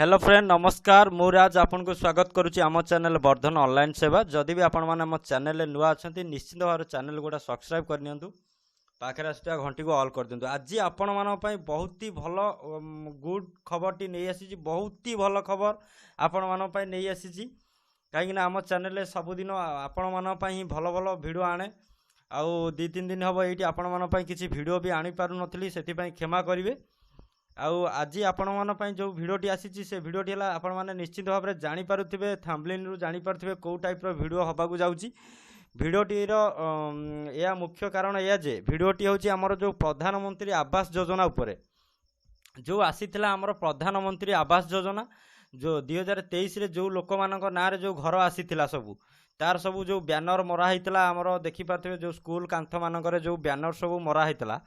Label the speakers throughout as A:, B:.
A: Hello friend नमस्कार मु राज आपन को स्वागत करुच्ची आम चैनल वर्धन ऑनलाइन सेवा जदि भी आपण मैंने आम चैनल नुआ अच्छा निश्चित भाव चैनल गुड़ा सब्सक्राइब करनी पाखे आसुवा घंटी को ऑल कर दिंतु आज आपण मान बहुत ही भल गुड खबर टी नहीं आसी बहुत ही भल खबर आपण मान नहीं आसी कहीं आम चैनल सबुदिन आपण मान भल भल भिडियो आने आउ दी तीन दिन हम ये आपण मान किसी भिडियो भी आनी पारु नथली से क्षमा करेंगे आउ आज आपण मान जो भिडियोटी आसी से भिडियोटी है आपण मैंने निश्चित भाव में जानीपारे थंबनेल रु जानीपारे कौ टाइप भिडियो हवाक जाऊँगी भिडियोटीर या मुख्य कारण या जे भिडियोटी हूँ आमर जो प्रधानमंत्री आवास योजना उपरे जो आसीथिला आमर प्रधानमंत्री आवास योजना जो 2023 रे जो लोक मानक ना रे जो घर आसीथिला सबू तार सबू जो बैनर मरा होता आमर देखिपारे जो स्कूल कांथ मानक जो बैनर सबू मरा होता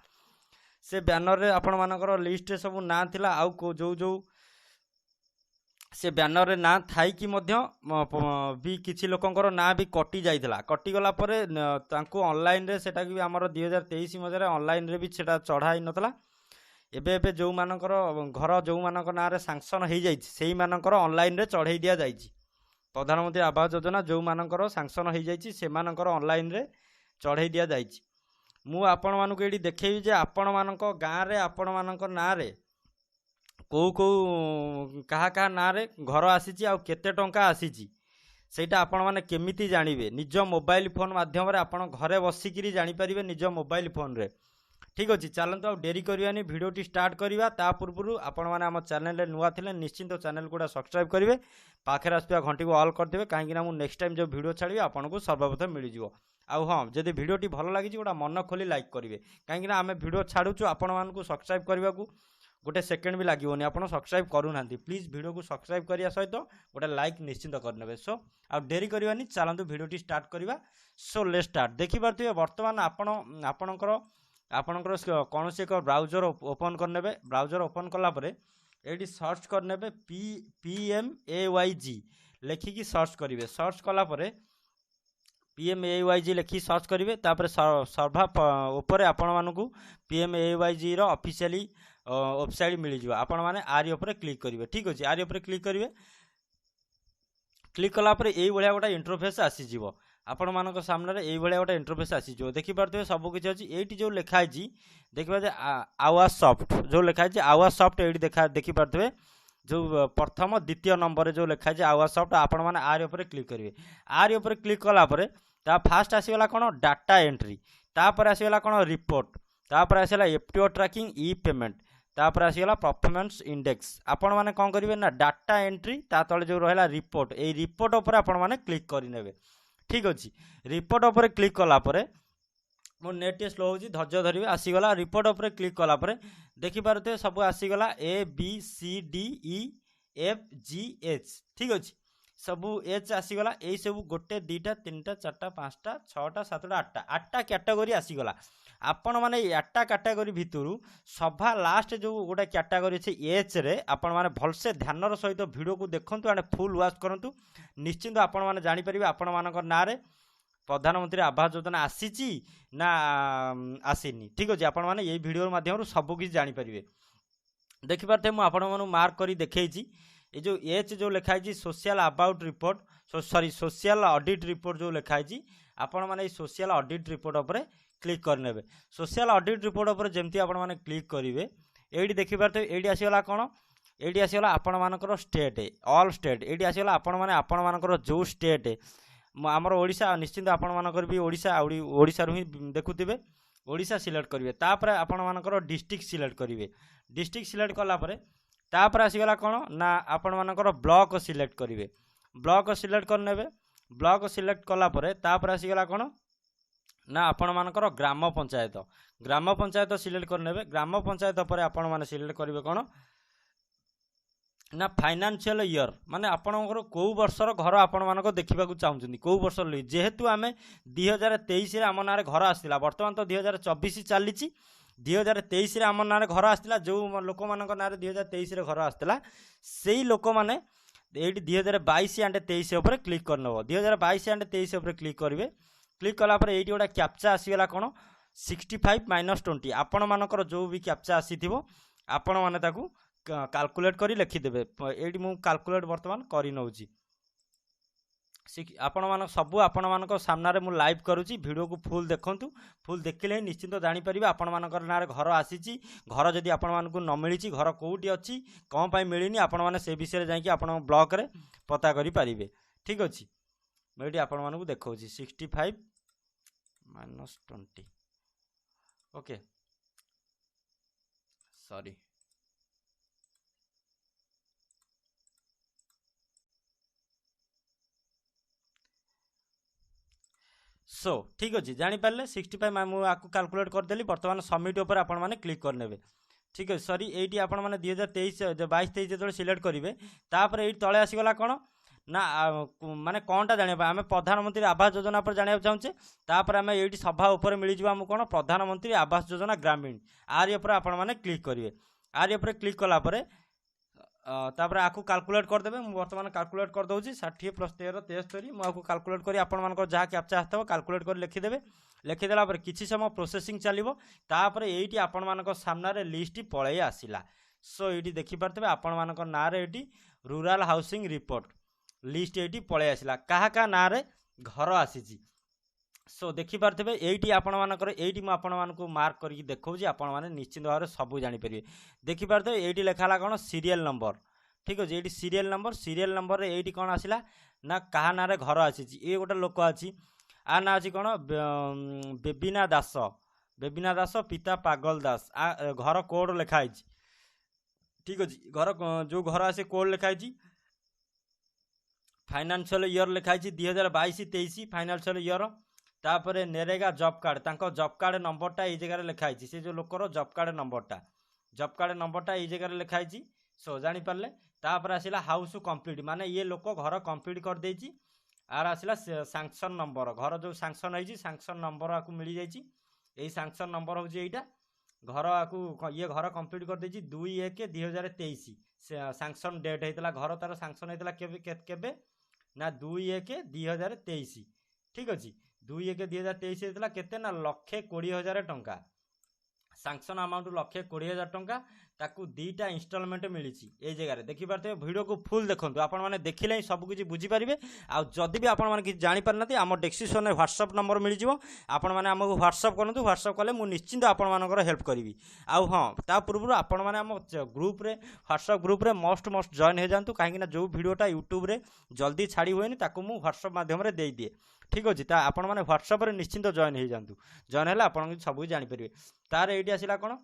A: से बैनर रे आपण मानकर लिस्ट रे सब ना थिला आउ जो जो से बैनर रे ना थाई कि मध्य भी किछि लोकंकर ना भी कटि जाइथिला कटि गला परे तांको ऑनलाइन रे सेटा कि हमर 2023 मजरे ऑनलाइन रे भी सेटा चढ़ाई नतला एबे एबे जो मानकर घर जो मानक ना रे सैंक्शन हो जाइछि सेही मानकर ऑनलाइन रे चढ़ाई दिया जाइछि प्रधानमंत्री आवास योजना जो मानकर सैंक्शन हो जाइछि से मानकर ऑनलाइन रे चढ़ाई दिया जाइछि मु आपण मानक ये देखेबी जे आपण मानक गाँव रे आपण मानक ना रे कौ कौ क्या ना रे घर आसी आ केते टंका आसी सेटा आपण माने केमिति जानिबे निज मोबाइल फोन माध्यम रे आपण घरे बसिकिरी जानि परिबे निज मोबाइल फोन रे ठीक अछि चलंतु आ डेरी करबानी भिडियोटी स्टार्ट करबा ता पूर्वरु आपण माने हम चैनल रे नुआ थिले निश्चित चैनल गुडा सब्सक्राइब करिवे पाखरे आसुवा घंटी को ऑल कर देबे काहेकि ना मु नेक्स्ट टाइम जो वीडियो छाड़बी आपण को सर्वप्रथम मिल जिवो आउ हाँ जदि भिडियोटी भल लगी गोटा मन खोली लाइक करेंगे कहीं आम भिडियो छाड़ू आपण मानक सब्सक्राइब करने को गोटे सेकेंड भी लगे आप सब्सक्राइब करूना प्लीज भिडियो को सब्सक्राइब करने सहित गोटे लाइक निश्चित करने सो आ डेरी करवानी चलतु भिडियोटी स्टार्ट करवा सो लेट स्टार्ट देखिपे बर्तमान आपणकर कौन से एक ब्राउजर ओपन करने ब्राउजर ओपन कलापर ये सर्च करने PMAYG लेखिकी सर्च करेंगे सर्च कलापर PMAYG लिखी सर्च करेंगे तापर सर्भा उपरे आपण मानकू PMAYG रो ऑफिशियली वेबसाइट मिल जावा आपण माने आरी उपरे क्लिक करेंगे ठीक अच्छे आरी उपरे क्लिक करेंगे क्लिक कला यही भाया गोटे इंटरफेस आसी जीवो आपण मानक सामने यही भाया गोटे इंटरफेस आसी जीवो देखि पारथि सब किछि अछि एठी जो लिखाई छी देखबा जे आवाज सॉफ्ट जो लिखाई छी आवाज सॉफ्ट एठी देखि पारथि जो प्रथम द्वितीय नंबर जो लिखाई आवाज सॉफ्ट आपण माने आरी उपरे क्लिक करेंगे आरी उपरे क्लिक कला परे ता फास्ट आसीगला कौन डाटा एंट्री तापर आसीगला कौन रिपोर्ट तापर आसीगला एफटीओ ट्रैकिंग ई पेमेंट तापर आसीगला परफॉर्मेंस इंडेक्स आपण माने कौन करेंगे ना डाटा एंट्री ता तले जो रहला रिपोर्ट ए रिपोर्ट ऊपर आपण माने क्लिक करिनेबे ठीक अछि रिपोर्ट ऊपर क्लिक कला परे मो नेट स्लो होजी धैर्य धरिबे आसीगला रिपोर्ट ऊपर क्लिक कला परे देखि पारते सब आसीगला ABCDEFGH ठीक अछि सबू एच आसीगला यही सब गोटे दुईटा तीन टा चार्टा पाँचटा छटा सातटा आठटा कैटेगरी आसीगला आपण मैंने 8टा कैटेगरी भितर सभा लास्ट जो गोटे कैटेगरी अच्छे एच रे आपण मैंने भलसे ध्यानर सहित वीडियो को देखूँ एंड फुल वाच करूँ निश्चिंत आपण मैंने जानीपर आपण मान ना प्रधानमंत्री आवास योजना आसी ना आसीनी ठीक अच्छे आपण मैंने यही वीडियो माध्यम सबकि जानीपर देखिपारे मुझे आपण मानू मार्क कर देखी ये जो एच जो लिखाई social about report sorry social audit report जो लिखाई आपण मैंने सोशल ऑडिट रिपोर्ट उपर क्लिक करने सोशल ऑडिट रिपोर्ट उपर जमती आपण मैंने क्लिक करेंगे ये देखिपारे ये आसीगला कौन ये आसीगला आपण मानकर स्टेट ऑल स्टेट ये आसीगला आपण मैंने आपण मानकर जो स्टेट आमर ओडिशा निश्चिंत आपण मानकर भी ओडिशा ही देखुथिबे ओडिशा सिलेक्ट करेंगे तापर आपण मानकर डिस्ट्रिक्ट सिलेक्ट करेंगे डिस्ट्रिक्ट सिलेक्ट कलापर तापर आसीगला कौन ना आपण मानकर ब्लॉक सिलेक्ट करेंगे ब्लॉक सिलेक्ट करने ब्लॉक सिलेक्ट कलापर तापर आसीगला कौन ना आपण मानकर ग्राम पंचायत सिलेक्ट करने ग्राम पंचायत पर आपण माने सिलेक्ट करेंगे कौन ना फाइनेंशियल ईयर माने आपणकर कौ वर्षर घर आपण मानक देखा चाहूँ कौ वर्ष जेहेतु आम 2023 आम ना घर आसला बर्तमान तो 2024 चली 2023 आम ना घर आसला जो लोक मान ना 2023 घर आसला से लोक मैंने ये 2022 एंड 23 उपर क्लिक करनब 2022 एंड 23 उपर क्लिक करेंगे क्लिक कलापर ये गोटे कैप्चा आसीगला कौन 65 - 20 आपण मानकर जो भी कैप्चा आसी आपण मैंने काल्कुलेट करी लिखिदेवे ये मुझे काल्कुलेट बर्तमान कर नौची आपण मान सबू आपण मान सामने मु लाइव करुच्ची वीडियो को फुल देखंतु फुल देखिले निश्चिंत जानीपर आपण मान ना घर आसी घर जदि आपण मानक न मिली घर कौटी अच्छी कौन पाई मिलनी आपण मैंने से विषय जाकि आपण ब्लॉक रे पता करि पारिबे ठीक अच्छी मुझे आपण मानक देखा 65 - 20 ओके सॉरी सो ठीक अच्छे जापारे 65 मुझे काल्कुलेट करदेली बर्तमान सबमिट उपर आपण मैंने क्लिक करने ठीक है सॉरी ये आपण मैंने 2023 22-23 जो सिलेक्ट करेंगे तापर ये तले आसीगला कौन ना माने कौनटा जाना आम प्रधानमंत्री आवास योजना पर जाना चाहूचे तापर आम ये सभा उपर मिलଯିव आमको कौन प्रधानमंत्री आवास योजना ग्रामीण आर उपर आपण मैंने क्लिक करेंगे आर उपर क्लिक कलापर तापर आपको काल्कुलेट करदेवे मुझे बर्तमान काल्कुलेट कर दूसरी 60 + 13 73 मुझे काल्कुलेट कर आपण जहाँ कैप्चा आसो काल्कुलेट कर लिखिदेवे लिखिदेला किसी समय प्रोसेसिंग चलो तापर ये आपण मान सामने लिस्ट पलि आसला सो ये देखिपारे आपण मान ना ये रूराल हाउसिंग रिपोर्ट लिस्ट ये पलि आसला क्या ना घर आसी सो देखिपारे ये आपण मानकर ये मुझे मार्क करके देखा आपण मैंने निश्चिंत भाव में सबू जानीपर देखिपारे ये लिखाला कौन सीरियल नंबर ठीक अच्छे ये सीरियल नंबर ये कौन आसला ना क्या ना घर आसी ये गोटे लोक अच्छी आ ना अच्छी कौन बेबिना दास पिता पागल दास आ घर कोड लिखाई ठीक अच्छे घर जो घर आसे कोड लिखाई फाइनेंशियल ईयर लिखाई 2022-23 फाइनेंशियल ईयर तापर नेरेगा जॉब कार्ड नंबरटा ये जगह लिखाई से जो लोकर जॉब कार्ड नंबरटा ये जगह लिखाई सो जापारे तापर आसला हाउस कंप्लीट माने ये लोक घर कंप्लीट कर देछि आर आसला सैंक्शन नंबर घर जो सैंक्शन है सैंक्शन नंबर आपको मिल जाइए यही सैंक्शन नंबर हूँ यहाँ घर आपको ये घर कंप्लीट कर देछि 2/1/2023 सैंक्शन डेट होता घर तार सैंक्शन होता केबे ना 2/1/2023 ठीक अच्छे 2/1/2023 होता केते ना 1,20,000 टंका सैंक्शन अमाउंट 1,20,000 टंका ताकू 2टा इंस्टॉलमेंट मिली ये जगह देखिपारे वीडियो को फुल देखो आपण मैंने देखिले सबकि बुझीपारे आदि भी आपण मैंने जापर ना आम डिस्क्रिप्शन में व्हाट्सअप नंबर मिल जाव आपण मैंने आमको व्हाट्सअप करूँ व्हाट्सअप कले मुझे निश्चिंत आपण हेल्प करी आउ हाँ ता पूर्व आपण मैंने आम ग्रुप रे WhatsApp group ray must join हो जातु कहीं जो वीडियोटा यूट्यूब रे जल्दी छाड़ी हुए मुझे व्हाट्सअप माध्यम दे दिए ठीक अच्छे आपण मैंने व्हाट्सअप रे निश्चिंत जॉइन हो जातु जॉइन है आप सब जानीपर तार ये आसला कौन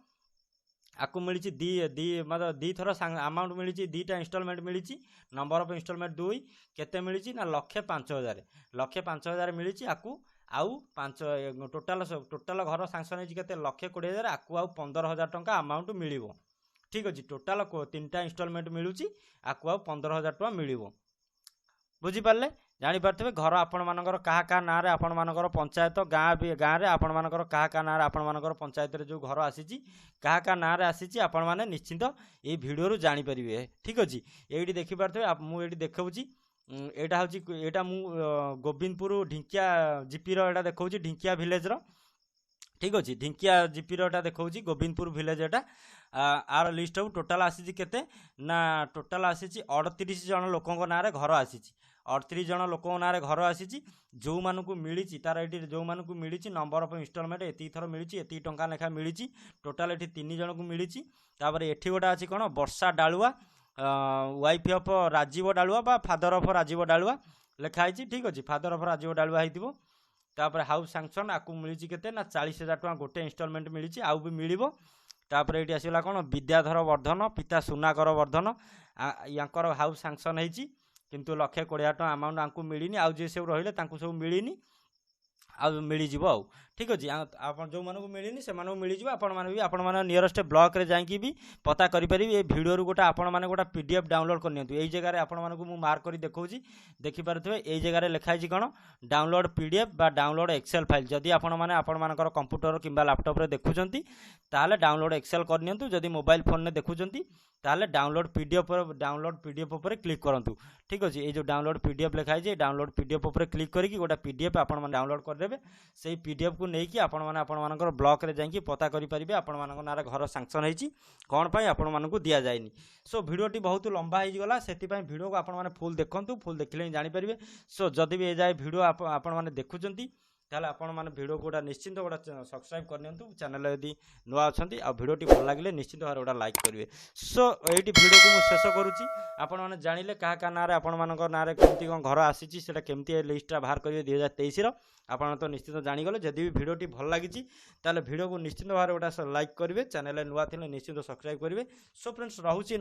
A: आपको मिली दी मतलब 2 थर अमाउंट मिली 2टा इंस्टॉलमेंट मिली नंबर ऑफ इंस्टॉलमेंट 2 केते मिली ना 1,05,000 मिली आपको आउ 5 टोटाल घर सैंक्शन होती 1,20,000 आपको आउ 15,000 टंका अमाउंट मिल ठीक अच्छे टोटाल 3टा इंस्टॉलमेंट मिलूँ आपको आउ 15,000 टंका मिल बुझीपारे जापारे घर आपण मानकर क्या ना आपण मानकर पंचायत गाँव में आपण मानकर क्या ना आपण मानकर पंचायत जो घर आसी क्या ना आसी आपण मैंने निश्चिंत ये वीडियो जानीपर ठीक अच्छे ये देखिपारे मुझे देखा यहाँ हूँ यहाँ मु गोविंदपुर ढिंकिया जीपी रा देखा ढिंकिया विलेज ठीक अच्छे ढिंकिया जीपी रा देखा Govindpur village Etah our list total आसी केते ना टोटाल आसी 38 जन लोकों ना घर आसी 38 जन लोकों ना घर आसी जो मानू मिली तार ये जो मानू मिली नंबर ऑफ इंस्टॉलमेंट एति थर मिली एति टंका लेखा मिली टोटाल ये 3 जन को मिली एठी गोटे अच्छी कौन वर्षा डालुआ वाइफ ऑफ राजीव डालुआ बा फादर ऑफ राजीव डालुआ लिखाई ठीक अच्छे फादर ऑफ राजीव डालुआ होती तापर हाउस सैंक्शन आपको मिली केते ना 40,000 टका गोटे इंस्टॉलमेंट मिली आउ भी मिल तापर ये आसला कौन विद्याधर वर्धन पिता सुनाकर वर्धन यांकर हाउस सैंक्शन होती किंतु 1,20,000 टका अमाउंट आपको मिलनी आउ जे सब रहिले सब मिलनी आउ मिलଯିव आउ ठीक अच्छे आप जो मानक मिलनी से मिलଯିव आपण भी आपण नियरेस्ट ब्लॉक रे जाकि भी पता करें ये वीडियो गोटे आपण मैंने गोटे पीडीएफ डाउनलोड करनी यही जगह आपण मानक मार्क कर देखा देखिपारे यही जगह लिखाई कौन डाउनलोड पीडीएफ बा डाउनलोड एक्सेल फाइल जदि आपण मैंने आपण कंप्यूटर किंबा लैपटॉप रे देखुंती ताले डाउनलोड एक्सेल करनियंतु जदि मोबाइल फोन में देखुंती ताले डाउनलोड पीडीएफ उपर क्लिक करूँ ठीक अच्छे ये जो डाउनलोड पीडीएफ लिखाई डाउनलोड पीडीएफ उपर क्लिक करके गोटे पीडीएफ आपण डाउनलोड कर କରିଦେବେ ସେଇ PDF को ନେଇକି ଆପଣମାନେ ଆପଣମାନଙ୍କର ବ୍ଲକରେ ଯାଇକି ପତା କରିପାରିବେ ଆପଣମାନଙ୍କ ନାଁରେ ଘର ସାଂକ୍ସନ୍ ହେଇଛି କ'ଣ ପାଇଁ ଆପଣମାନଙ୍କୁ ଦିଆଯାଇନି। ସୋ ଭିଡ଼ିଓଟି ବହୁତ ଲମ୍ବା ହେଇଗଲା ସେଥିପାଇଁ ଭିଡ଼ିଓକୁ ଆପଣମାନେ ଫୁଲ୍ ଦେଖନ୍ତୁ ଫୁଲ୍ ଦେଖିଲେ ହିଁ ଜାଣିପାରିବେ। ସୋ ଯଦି ବି ଏ ଯାଏ ଭିଡ଼ିଓ ଆପଣମାନେ ଦେଖୁଛନ୍ତି ତାହେଲେ ଆପଣମାନେ ଭିଡ଼ିଓ गोटा निश्चिंत गोटा सब्सक्राइब करनियंतु चैनल यदि नुआ अच्छी आ भिडियोटी भल लगे निश्चिंत भाव गोटा लाइक करेंगे। सो ये भिडियो को मुझे शेष करुच्ची आपण मैंने जानिले क्या क्या ना आपण नाँ केमती कौन घर आसी केमती लिस्टा बाहर करेंगे 2023 आपण तो निश्चित जानीगले। जदि भी भिडियोटी भल लगी भिडियो को निश्चिंत भाव गोटा लाइक करेंगे चैनल नुआ थे निश्चिंत सब्सक्राइब करेंगे। So friends रहुची।